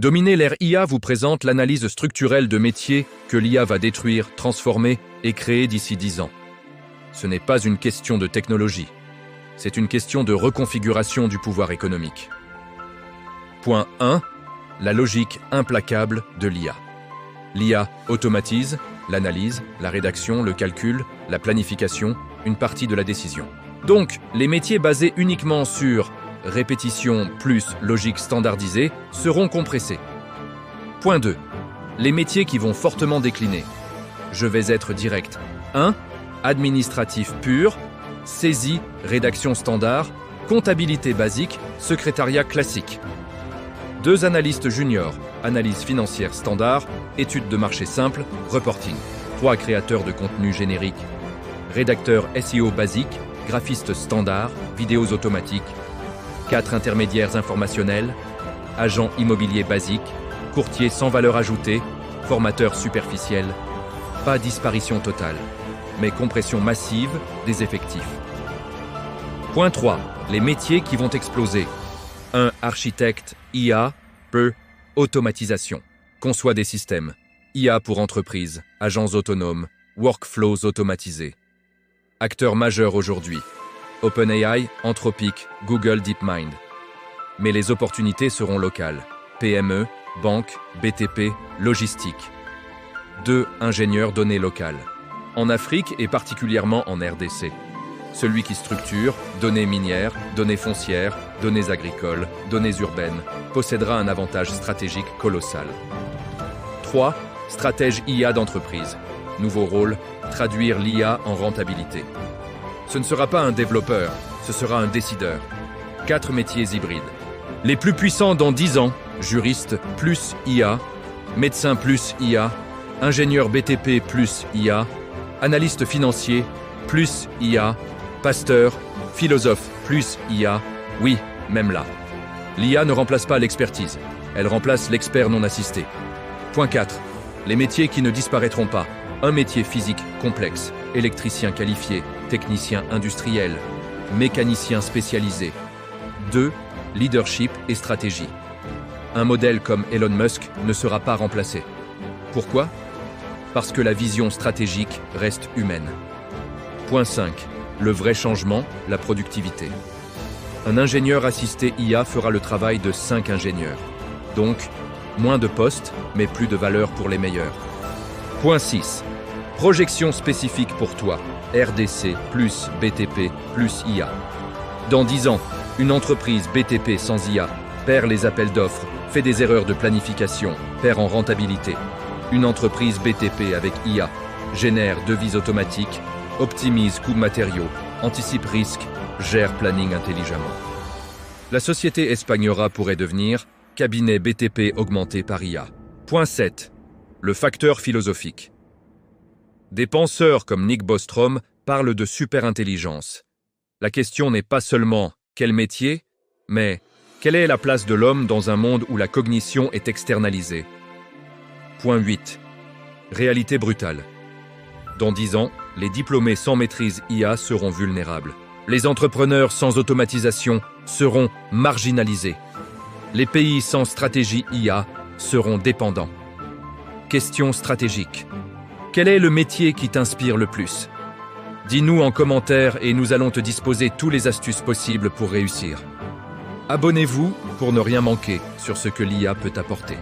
Dominer l'ère IA vous présente l'analyse structurelle de métiers que l'IA va détruire, transformer et créer d'ici 10 ans. Ce n'est pas une question de technologie, c'est une question de reconfiguration du pouvoir économique. Point 1. La logique implacable de l'IA. L'IA automatise l'analyse, la rédaction, le calcul, la planification, une partie de la décision. Donc, les métiers basés uniquement sur répétition plus logique standardisée seront compressés. Point 2. Les métiers qui vont fortement décliner. Je vais être direct. 1. Administratif pur, saisie, rédaction standard, comptabilité basique, secrétariat classique. 2 analystes juniors, analyse financière standard, études de marché simple, reporting. 3 créateurs de contenu générique, rédacteurs SEO basique, graphistes standard, vidéos automatiques. 4 intermédiaires informationnels, agents immobiliers basiques, courtiers sans valeur ajoutée, formateurs superficiels. Pas disparition totale, mais compression massive des effectifs. Point 3. Les métiers qui vont exploser. 1. Architecte, IA, peu, automatisation. Conçoit des systèmes. IA pour entreprises, agents autonomes, workflows automatisés. Acteurs majeurs aujourd'hui. OpenAI, Anthropic, Google DeepMind. Mais les opportunités seront locales. PME, banque, BTP, logistique. 2. Ingénieurs données locales. En Afrique et particulièrement en RDC. Celui qui structure, données minières, données foncières, données agricoles, données urbaines, possédera un avantage stratégique colossal. 3. Stratège IA d'entreprise. Nouveau rôle, traduire l'IA en rentabilité. Ce ne sera pas un développeur, ce sera un décideur. 4 métiers hybrides. Les plus puissants dans 10 ans, juriste plus IA, médecin plus IA, ingénieur BTP plus IA, analyste financier plus IA, pasteur, philosophe plus IA, oui, même là. L'IA ne remplace pas l'expertise, elle remplace l'expert non assisté. Point 4. Les métiers qui ne disparaîtront pas. Un métier physique complexe, électricien qualifié, technicien industriel, mécanicien spécialisé. 2. Leadership et stratégie. Un modèle comme Elon Musk ne sera pas remplacé. Pourquoi ? Parce que la vision stratégique reste humaine. Point 5. Le vrai changement, la productivité. Un ingénieur assisté IA fera le travail de 5 ingénieurs. Donc, moins de postes, mais plus de valeur pour les meilleurs. Point 6. Projection spécifique pour toi. RDC plus BTP plus IA. Dans 10 ans, une entreprise BTP sans IA perd les appels d'offres, fait des erreurs de planification, perd en rentabilité. Une entreprise BTP avec IA génère devises automatiques, optimise coûts matériaux, anticipe risques, gère planning intelligemment. La société Espagnora pourrait devenir cabinet BTP augmenté par IA. Point 7. Le facteur philosophique. Des penseurs comme Nick Bostrom parlent de superintelligence. La question n'est pas seulement quel métier, mais quelle est la place de l'homme dans un monde où la cognition est externalisée. Point 8. Réalité brutale. Dans 10 ans, les diplômés sans maîtrise IA seront vulnérables. Les entrepreneurs sans automatisation seront marginalisés. Les pays sans stratégie IA seront dépendants. Question stratégique. Quel est le métier qui t'inspire le plus ? Dis-nous en commentaire et nous allons te disposer toutes les astuces possibles pour réussir. Abonnez-vous pour ne rien manquer sur ce que l'IA peut apporter.